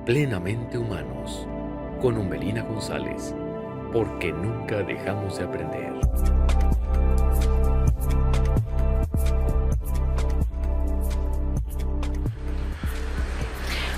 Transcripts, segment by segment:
Plenamente Humanos, con Umbelina González, porque nunca dejamos de aprender.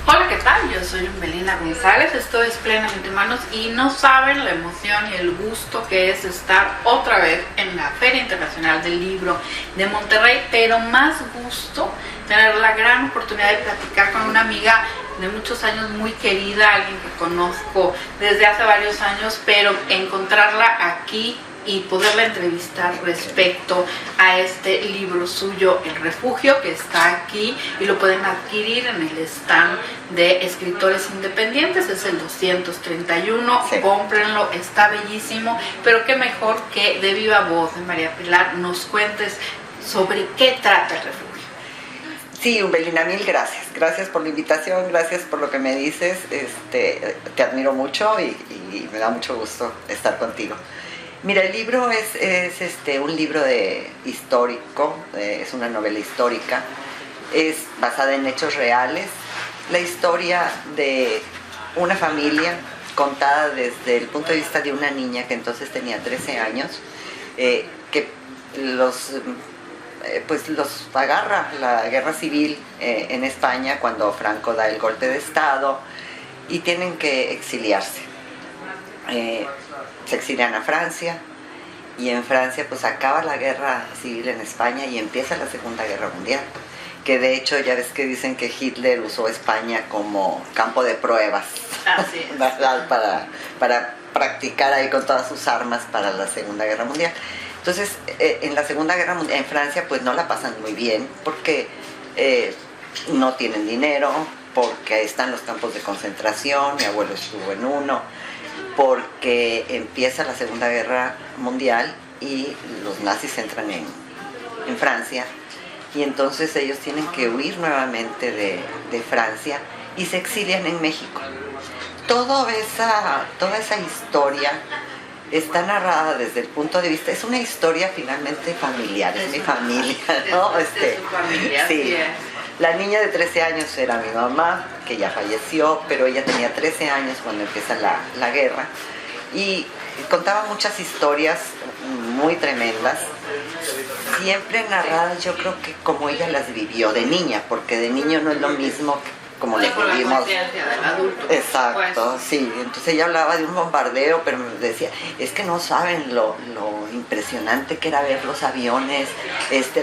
Hola, ¿qué tal? Yo soy Umbelina González, esto es Plenamente Humanos y no saben la emoción y el gusto que es estar otra vez en la Feria Internacional del Libro de Monterrey, pero más gusto tener la gran oportunidad de platicar con una amiga de muchos años muy querida, alguien que conozco desde hace varios años, pero encontrarla aquí y poderla entrevistar respecto a este libro suyo, El Refugio, que está aquí y lo pueden adquirir en el stand de Escritores Independientes, es el 231, sí. Cómprenlo, está bellísimo, pero qué mejor que de viva voz de María Pilar nos cuentes sobre qué trata El Refugio. Sí, Umbelina, mil gracias. Gracias por la invitación, gracias por lo que me dices. Te admiro mucho y me da mucho gusto estar contigo. Mira, el libro es un libro histórico, es una novela histórica, es basada en hechos reales, la historia de una familia contada desde el punto de vista de una niña que entonces tenía 13 años, que los agarra la guerra civil en España cuando Franco da el golpe de Estado y tienen que exiliarse. Se exilian a Francia y en Francia pues acaba la guerra civil en España y empieza la Segunda Guerra Mundial, que de hecho ya ves que dicen que Hitler usó España como campo de pruebas. Así es. para practicar ahí con todas sus armas para la Segunda Guerra Mundial. Entonces en la Segunda Guerra Mundial en Francia pues no la pasan muy bien porque no tienen dinero, porque ahí están los campos de concentración, mi abuelo estuvo en uno, porque empieza la Segunda Guerra Mundial y los nazis entran en Francia y entonces ellos tienen que huir nuevamente de Francia y se exilian en México. Toda esa historia está narrada desde el punto de vista, es una historia finalmente familiar, es mi familia, ¿no? Es su familia, sí. La niña de 13 años era mi mamá, que ya falleció, pero ella tenía 13 años cuando empieza la guerra y contaba muchas historias muy tremendas, siempre narradas yo creo que como ella las vivió de niña, porque de niño no es lo mismo como lo vivimos. Del adulto. Exacto, pues. Sí. Entonces ella hablaba de un bombardeo, pero me decía, es que no saben lo impresionante que era ver los aviones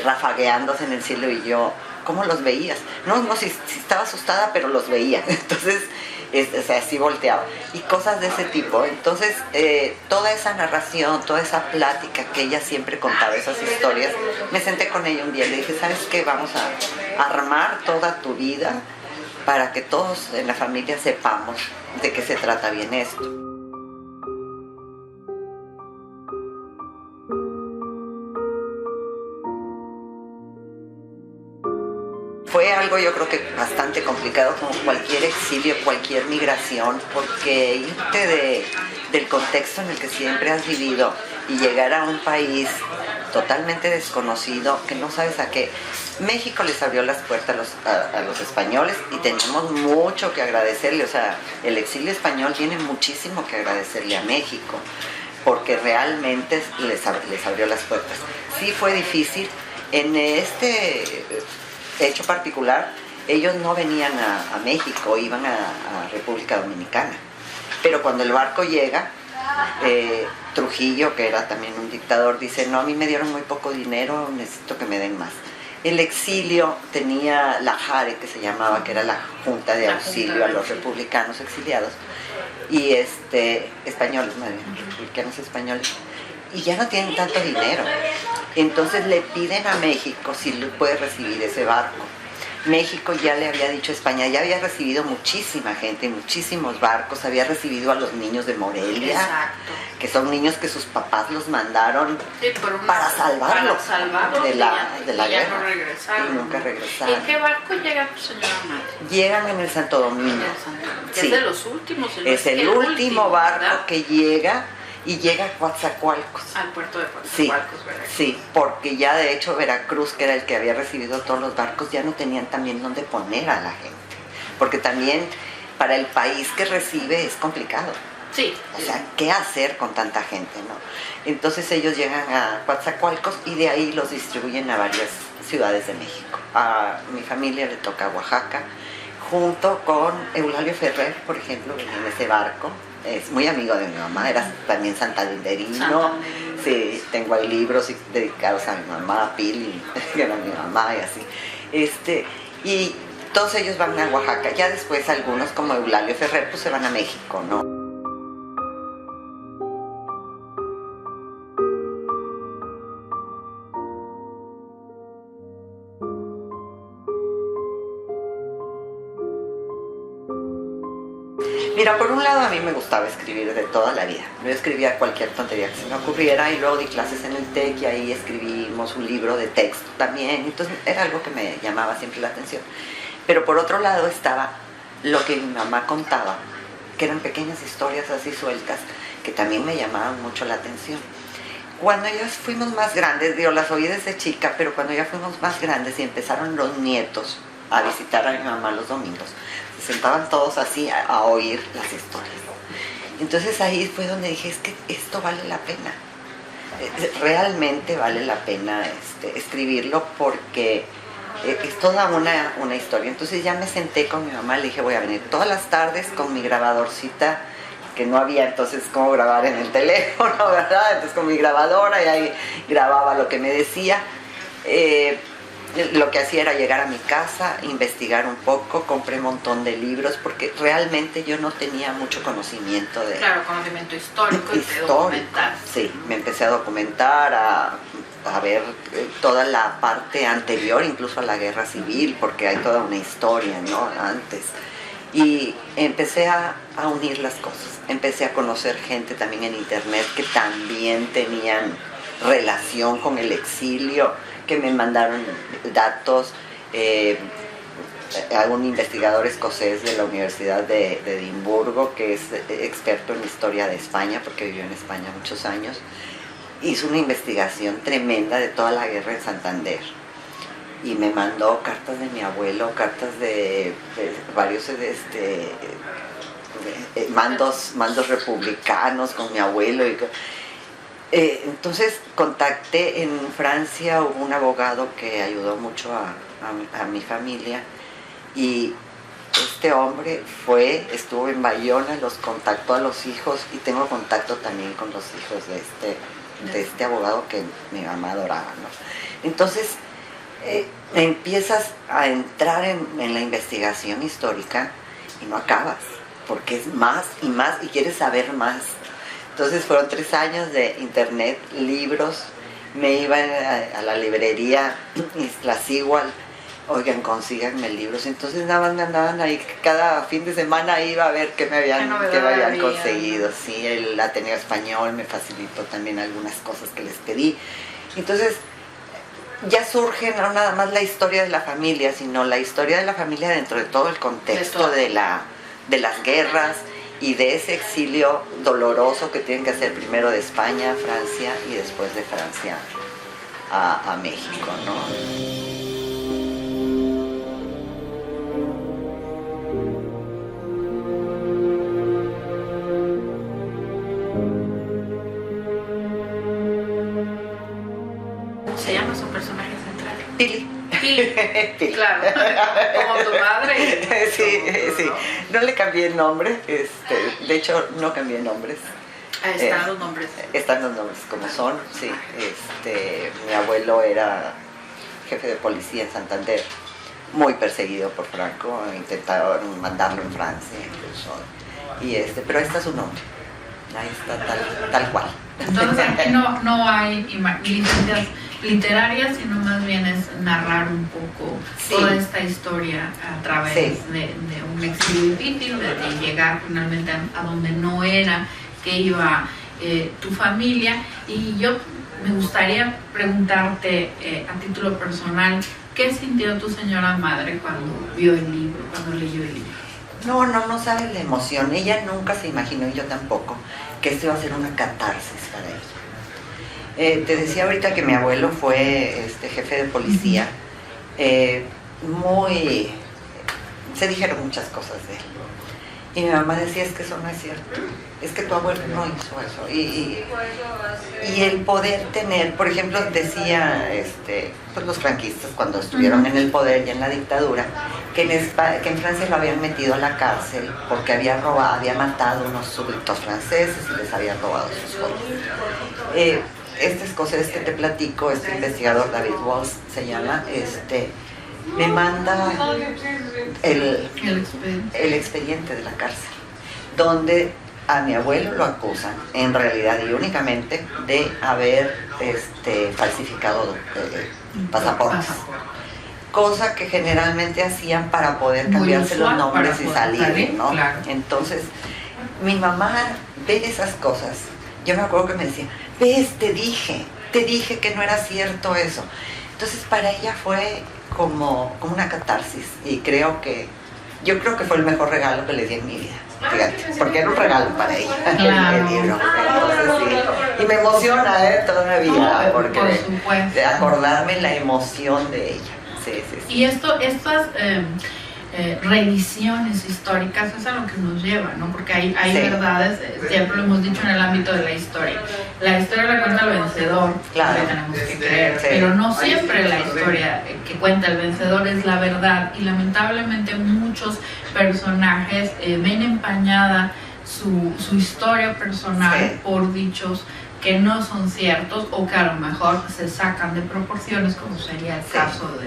rafagueándose en el cielo y yo, ¿cómo los veías? No, si estaba asustada, pero los veía. Entonces, así volteaba. Y cosas de ese tipo. Entonces, toda esa narración, toda esa plática que ella siempre contaba, esas historias, me senté con ella un día y le dije, ¿sabes qué? Vamos a armar toda tu vida para que todos en la familia sepamos de qué se trata bien esto. Fue algo yo creo que bastante complicado, como cualquier exilio, cualquier migración, porque irte del contexto en el que siempre has vivido y llegar a un país totalmente desconocido, que no sabes a qué. México les abrió las puertas a los españoles y tenemos mucho que agradecerle, o sea, el exilio español tiene muchísimo que agradecerle a México, porque realmente les abrió las puertas. Sí fue difícil, en este hecho particular, ellos no venían a México, iban a República Dominicana. Pero cuando el barco llega, Trujillo, que era también un dictador, dice, no, a mí me dieron muy poco dinero, necesito que me den más. El exilio tenía la JARE, que se llamaba, que era la Junta de Auxilio a los Republicanos Exiliados, y españoles, republicanos españoles, y ya no tienen tanto dinero. Entonces le piden a México si puede recibir ese barco. México ya le había dicho a España, ya había recibido muchísima gente, muchísimos barcos, había recibido a los niños de Morelia. Exacto. Que son niños que sus papás los mandaron para salvarlos de la guerra. No regresaron. Y nunca regresaron. ¿En qué barco llega tu señora madre? Llegan en el Santo Domingo. Sí. Es de los últimos. Es el último barco, ¿verdad? Que llega. Y llega a Coatzacoalcos. Al puerto de Coatzacoalcos, sí, Veracruz. Sí, porque ya de hecho Veracruz, que era el que había recibido todos los barcos, ya no tenían también dónde poner a la gente. Porque también para el país que recibe es complicado. Sí. O sea, ¿qué hacer con tanta gente, no? Entonces ellos llegan a Coatzacoalcos y de ahí los distribuyen a varias ciudades de México. A mi familia le toca Oaxaca, junto con Eulalio Ferrer, por ejemplo, venía en ese barco. Es muy amigo de mi mamá, era también santanderino. Sí, tengo ahí libros dedicados a mi mamá, a Pili, que era mi mamá y así. Y todos ellos van a Oaxaca. Ya después algunos, como Eulalio Ferrer, pues se van a México, ¿no? Mira, por un lado a mí me gustaba escribir de toda la vida. Yo escribía cualquier tontería que se me ocurriera y luego di clases en el TEC y ahí escribimos un libro de texto también. Entonces era algo que me llamaba siempre la atención. Pero por otro lado estaba lo que mi mamá contaba, que eran pequeñas historias así sueltas, que también me llamaban mucho la atención. Cuando ya fuimos más grandes, digo, las oí desde chica, pero cuando ya fuimos más grandes y empezaron los nietos a visitar a mi mamá los domingos, se sentaban todos así a oír las historias. Entonces ahí fue donde dije, es que esto vale la pena. Realmente vale la pena escribirlo porque es toda una historia. Entonces ya me senté con mi mamá, le dije, voy a venir todas las tardes con mi grabadorcita, que no había entonces cómo grabar en el teléfono, ¿verdad? Entonces con mi grabadora y ahí grababa lo que me decía. Lo que hacía era llegar a mi casa, investigar un poco, compré un montón de libros porque realmente yo no tenía mucho conocimiento de... Claro, conocimiento histórico y de documentar. Sí, me empecé a documentar, a ver toda la parte anterior, incluso a la guerra civil, porque hay toda una historia, ¿no? Antes. Y empecé a unir las cosas. Empecé a conocer gente también en internet que también tenían relación con el exilio, que me mandaron datos. A un investigador escocés de la Universidad de Edimburgo, que es experto en historia de España, porque vivió en España muchos años, hizo una investigación tremenda de toda la guerra en Santander. Y me mandó cartas de mi abuelo, cartas de varios mandos republicanos con mi abuelo. Entonces contacté en Francia, hubo un abogado que ayudó mucho a mi familia y este hombre estuvo en Bayona, los contactó a los hijos y tengo contacto también con los hijos de este abogado que mi mamá adoraba, ¿no? Entonces empiezas a entrar en la investigación histórica y no acabas, porque es más y más y quieres saber más. Entonces fueron 3 años de internet, libros, me iba a la librería Iztaccíhuatl, oigan, consíganme libros. Entonces nada más me andaban ahí, cada fin de semana iba a ver qué me habían conseguido. Sí, el Ateneo Español me facilitó también algunas cosas que les pedí. Entonces ya surge no nada más la historia de la familia, sino la historia de la familia dentro de todo el contexto de las guerras y de ese exilio doloroso que tienen que hacer primero de España a Francia y después de Francia a México, ¿no? ¿Se llama su personaje central? Pili. Pili. Claro, como tu madre. Sí, sí. No le cambié el nombre, de hecho no cambié nombres. Están los nombres. Están los nombres como son, sí. Mi abuelo era jefe de policía en Santander, muy perseguido por Franco, intentaron mandarlo en Francia incluso. Pero ahí está su nombre, ahí está tal cual. Entonces aquí no hay licencias literarias, sino más bien es narrar un poco toda esta historia a través de un exilio difícil, de llegar finalmente a donde no era que iba tu familia. Y yo me gustaría preguntarte a título personal, ¿qué sintió tu señora madre cuando vio el libro, cuando leyó el libro? No sabes la emoción. Ella nunca se imaginó, y yo tampoco, que esto iba a ser una catarsis para ella. Te decía ahorita que mi abuelo fue jefe de policía. Se dijeron muchas cosas de él. Y mi mamá decía, es que eso no es cierto, es que tu abuelo no hizo eso. Y el poder tener, por ejemplo, decía pues los franquistas cuando estuvieron en el poder y en la dictadura, que en Francia lo habían metido a la cárcel porque había matado unos súbditos franceses y les había robado sus joyas. Este escocés que te platico, este investigador David Walsh se llama, me manda el expediente de la cárcel, donde a mi abuelo lo acusan, en realidad y únicamente, de haber falsificado pasaportes. Cosa que generalmente hacían para poder cambiarse los nombres y salir, ¿no? Claro. Entonces, mi mamá ve esas cosas. Yo me acuerdo que me decía, ves, te dije que no era cierto eso. Entonces, para ella fue como una catarsis, y yo creo que fue el mejor regalo que le di en mi vida, fíjate, porque era un regalo para ella, claro. El libro. Entonces, sí. Y me emociona todavía, porque de acordarme la emoción de ella. Sí. Y estas revisiones históricas es a lo que nos lleva, ¿no? Porque hay verdades, siempre lo hemos dicho en el ámbito de la historia. La historia la cuenta el vencedor, claro. Que tenemos que creer, pero no siempre la historia que cuenta el vencedor es la verdad, y lamentablemente muchos personajes ven empañada su historia personal por dichos que no son ciertos, o que a lo mejor se sacan de proporciones, como sería el caso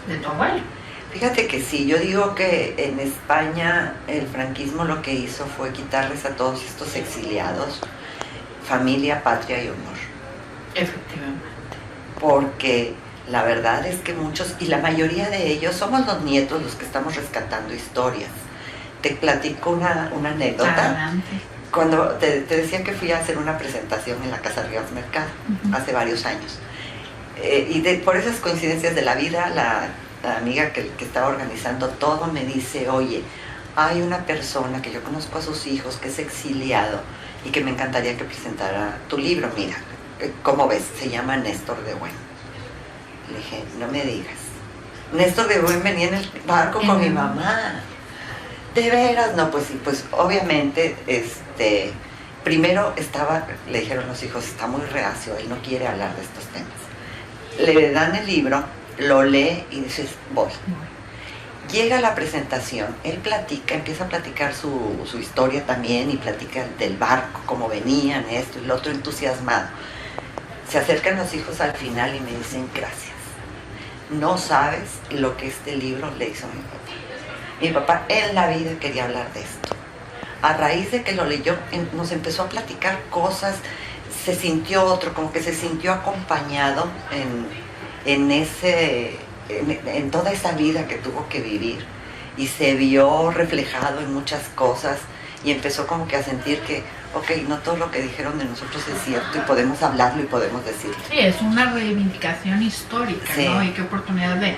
de tu abuelo. Fíjate que sí, yo digo que en España el franquismo lo que hizo fue quitarles a todos estos exiliados familia, patria y honor. Efectivamente. Porque la verdad es que muchos, y la mayoría de ellos, somos los nietos los que estamos rescatando historias. Te platico una anécdota. Adelante. Cuando te decía que fui a hacer una presentación en la Casa Rivas Mercado, hace varios años. Por esas coincidencias de la vida, la amiga que estaba organizando todo me dice, oye, hay una persona que yo conozco a sus hijos que es exiliado y que me encantaría que presentara tu libro. Mira, ¿cómo ves? Se llama Néstor de Buen. Le dije, no me digas. Néstor de Buen venía en el barco con mi mamá. ¿De veras? No, pues sí, pues obviamente, primero le dijeron los hijos, está muy reacio, él no quiere hablar de estos temas. Le dan el libro, lo lee y dices, voy. Llega la presentación, él empieza a platicar su historia también, y platica del barco, cómo venían, esto y lo otro, entusiasmado. Se acercan los hijos al final y me dicen, gracias. No sabes lo que este libro le hizo a mi papá. Mi papá en la vida quería hablar de esto. A raíz de que lo leyó, nos empezó a platicar cosas, se sintió como que se sintió acompañado en toda esa vida que tuvo que vivir, y se vio reflejado en muchas cosas, y empezó como que a sentir que, ok, no todo lo que dijeron de nosotros es cierto, y podemos hablarlo y podemos decirlo. Sí, es una reivindicación histórica, sí. ¿No? Y qué oportunidad de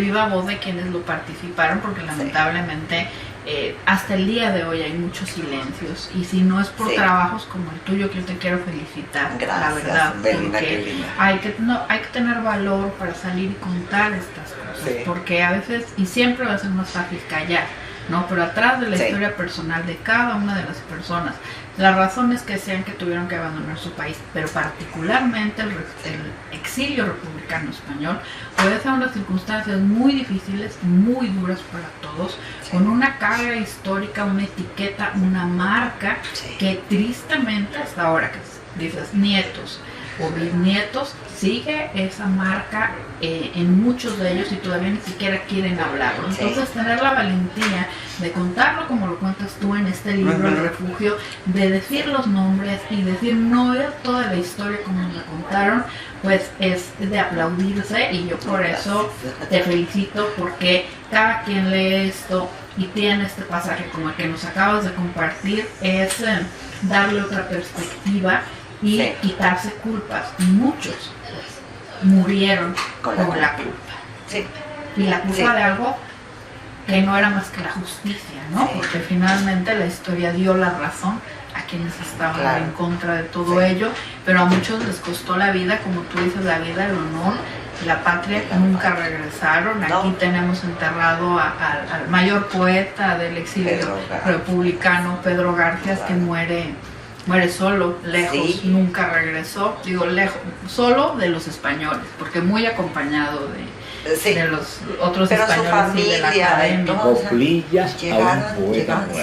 viva voz de quienes lo participaron, porque lamentablemente hasta el día de hoy hay muchos silencios, y si no es por trabajos como el tuyo, que yo te quiero felicitar. Gracias, la verdad, Belinda, porque hay que tener valor para salir y contar estas cosas, porque a veces, y siempre va a ser más fácil callar, ¿no? Pero atrás de la historia personal de cada una de las personas, las razones que sean que tuvieron que abandonar su país, pero particularmente el exilio republicano español, puede ser unas circunstancias muy difíciles, muy duras para todos, con una carga histórica, una etiqueta, una marca, que tristemente hasta ahora, que dices nietos o bisnietos, sigue esa marca en muchos de ellos, y todavía ni siquiera quieren hablarlo. Entonces, tener la valentía de contarlo como lo cuentas tú en este libro, El Refugio, de decir los nombres y decir no es toda la historia como nos la contaron, pues es de aplaudirse, y yo por eso te felicito, porque cada quien lee esto y tiene este pasaje como el que nos acabas de compartir, es darle otra perspectiva y quitarse culpas. Muchos murieron con la culpa. Y la culpa de algo que no era más que la justicia, ¿no? Porque finalmente la historia dio la razón a quienes estaban en contra de todo ello, pero a muchos les costó la vida, como tú dices, la vida, el honor, la patria, nunca regresaron. Aquí tenemos enterrado al mayor poeta del exilio republicano, Pedro Garfias, que muere solo, lejos, nunca regresó, digo lejos, solo de los españoles, porque muy acompañado de los otros pero españoles. Pero su familia, entonces, llegaron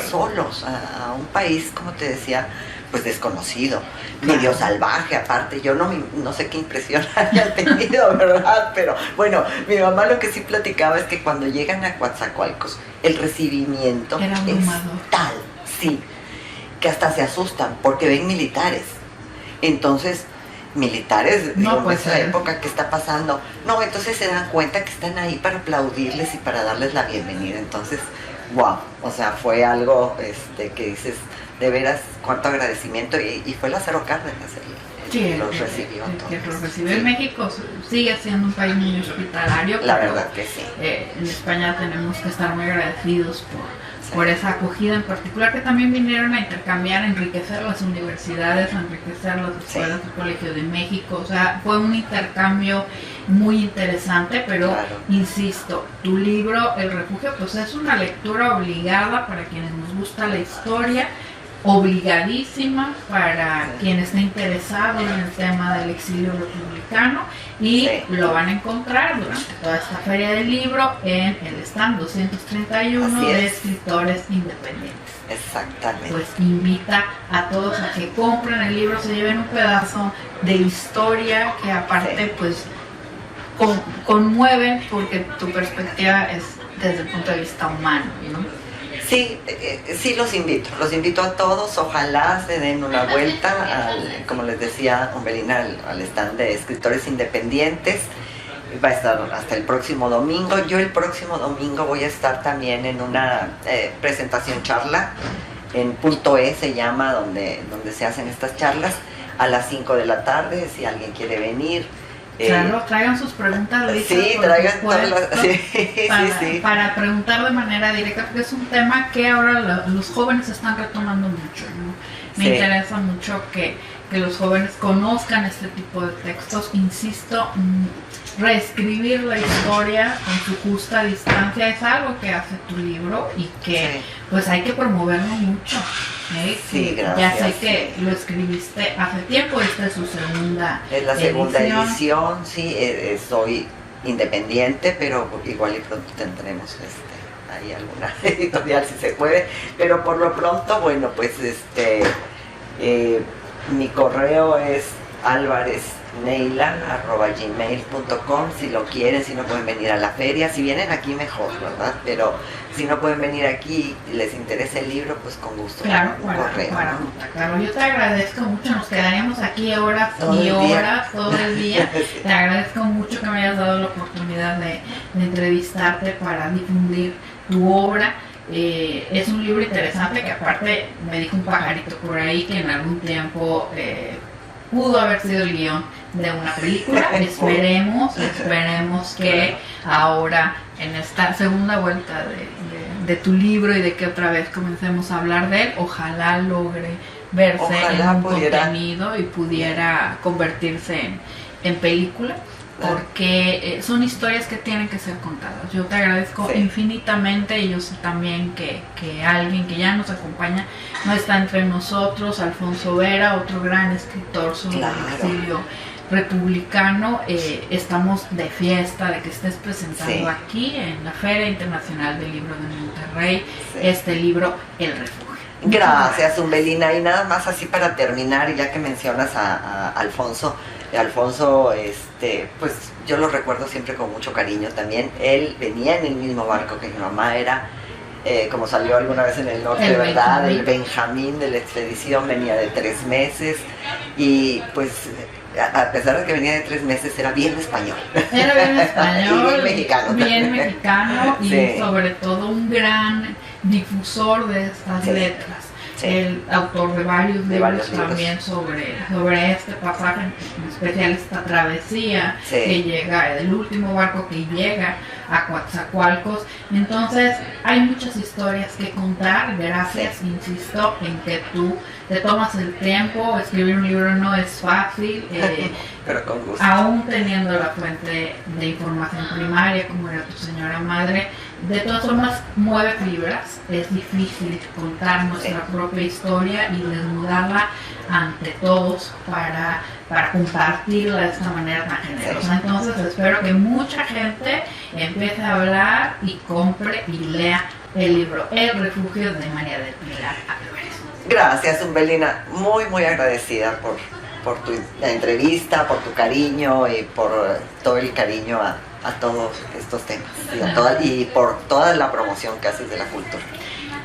solos a un país, como te decía, pues desconocido, medio salvaje aparte. Yo no sé qué impresión haya tenido, ¿verdad? Pero bueno, mi mamá lo que sí platicaba es que cuando llegan a Coatzacoalcos, el recibimiento es tal, sí, que hasta se asustan porque ven militares. Entonces, militares, en esa época, ¿qué está pasando? No, entonces se dan cuenta que están ahí para aplaudirles y para darles la bienvenida. Entonces, wow, o sea, fue algo que dices, de veras, cuánto agradecimiento. Y fue Lázaro Cárdenas el los recibió. Que los recibió en México. Sigue siendo un país muy hospitalario. La verdad que sí. En España tenemos que estar muy agradecidos por esa acogida en particular, que también vinieron a intercambiar, a enriquecer las universidades, a enriquecer las escuelas del Colegio de México. O sea, fue un intercambio muy interesante, pero insisto, tu libro, El Refugio, pues es una lectura obligada para quienes nos gusta la historia, obligadísima para quien esté interesado en el tema del exilio republicano, y lo van a encontrar durante toda esta feria del libro en el stand 231 de escritores independientes. Exactamente. Pues invita a todos a que compren el libro, se lleven un pedazo de historia que aparte pues conmueven, porque tu perspectiva es desde el punto de vista humano, ¿no? Sí, sí los invito a todos, ojalá se den una vuelta, como les decía Umbelina, al stand de escritores independientes. Va a estar hasta el próximo domingo. Yo el próximo domingo voy a estar también en una presentación charla, en Punto E se llama, donde se hacen estas charlas, a las 5 de la tarde, si alguien quiere venir. Claro, traigan sus preguntas listas. Sí, traigan todas las... para preguntar de manera directa, porque es un tema que ahora los jóvenes están retomando mucho, ¿no? Me interesa mucho que los jóvenes conozcan este tipo de textos. Insisto, reescribir la historia con su justa distancia es algo que hace tu libro y que pues hay que promoverlo mucho. Sí, gracias. Ya sé que lo escribiste hace tiempo, esta es su segunda edición. Es la segunda edición, sí, soy independiente, pero igual y pronto tendremos ahí alguna editorial si se puede, pero por lo pronto, bueno, pues mi correo es alvarezneila@gmail.com. Si lo quieren, si no pueden venir a la feria, si vienen aquí mejor, ¿verdad? Pero si no pueden venir aquí y les interesa el libro, pues con gusto. Claro, para contactarlo. Yo te agradezco mucho, nos quedaríamos aquí horas y horas, todo el día. Te agradezco mucho que me hayas dado la oportunidad de entrevistarte para difundir tu obra. Es un libro interesante que aparte me dijo un pajarito por ahí que en algún tiempo pudo haber sido el guión de una película. Esperemos que ahora en esta segunda vuelta de tu libro y de que otra vez comencemos a hablar de él, ojalá logre verse en un contenido y pudiera convertirse en película, porque son historias que tienen que ser contadas. Yo te agradezco infinitamente, y yo sé también que alguien que ya nos acompaña no está entre nosotros, Alfonso Vera, otro gran escritor sobre el exilio republicano. Estamos de fiesta de que estés presentando aquí en la Feria Internacional del Libro de Monterrey este libro, El Refugio. Gracias, Umbelina. Y nada más así para terminar, ya que mencionas a Alfonso, pues yo lo recuerdo siempre con mucho cariño también. Él venía en el mismo barco que mi mamá, era como salió alguna vez en el norte, ¿verdad? El Benjamín de la expedición, venía de 3 meses y pues a pesar de que venía de 3 meses era bien español. Era bien español, y bien mexicano. Bien mexicano y sobre todo un gran difusor de estas letras. Sí. el autor de varios De libros varios libros. también sobre este pasaje, en especial esta travesía Sí. que llega, el último barco que llega a Coatzacoalcos. Entonces hay muchas historias que contar, gracias, insisto, en que tú te tomas el tiempo. Escribir un libro no es fácil, Pero con gusto. aún teniendo la fuente de información primaria como era tu señora madre. De todas formas, mueve fibras, es difícil contar nuestra propia historia y desnudarla ante todos para compartirla de esta manera tan generosa. Entonces espero que mucha gente empiece a hablar y compre y lea el libro El refugio de María del Pilar Álvarez. Gracias, Umbelina. Muy, muy agradecida por tu entrevista, por tu cariño y por todo el cariño a todos estos temas y por toda la promoción que haces de la cultura.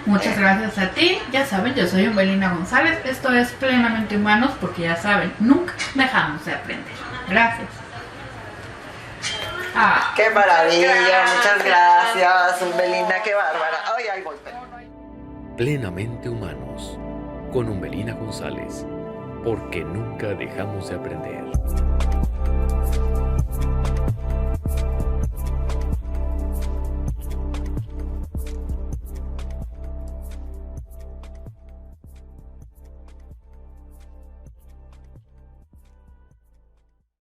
Muchas gracias a ti. Ya saben, yo soy Umbelina González. Esto es Plenamente Humanos, porque ya saben, nunca dejamos de aprender. Gracias. ¡Qué maravilla! Muchas gracias, Umbelina, qué bárbara. Ay, ay, voy. Plenamente Humanos, con Umbelina González, porque nunca dejamos de aprender.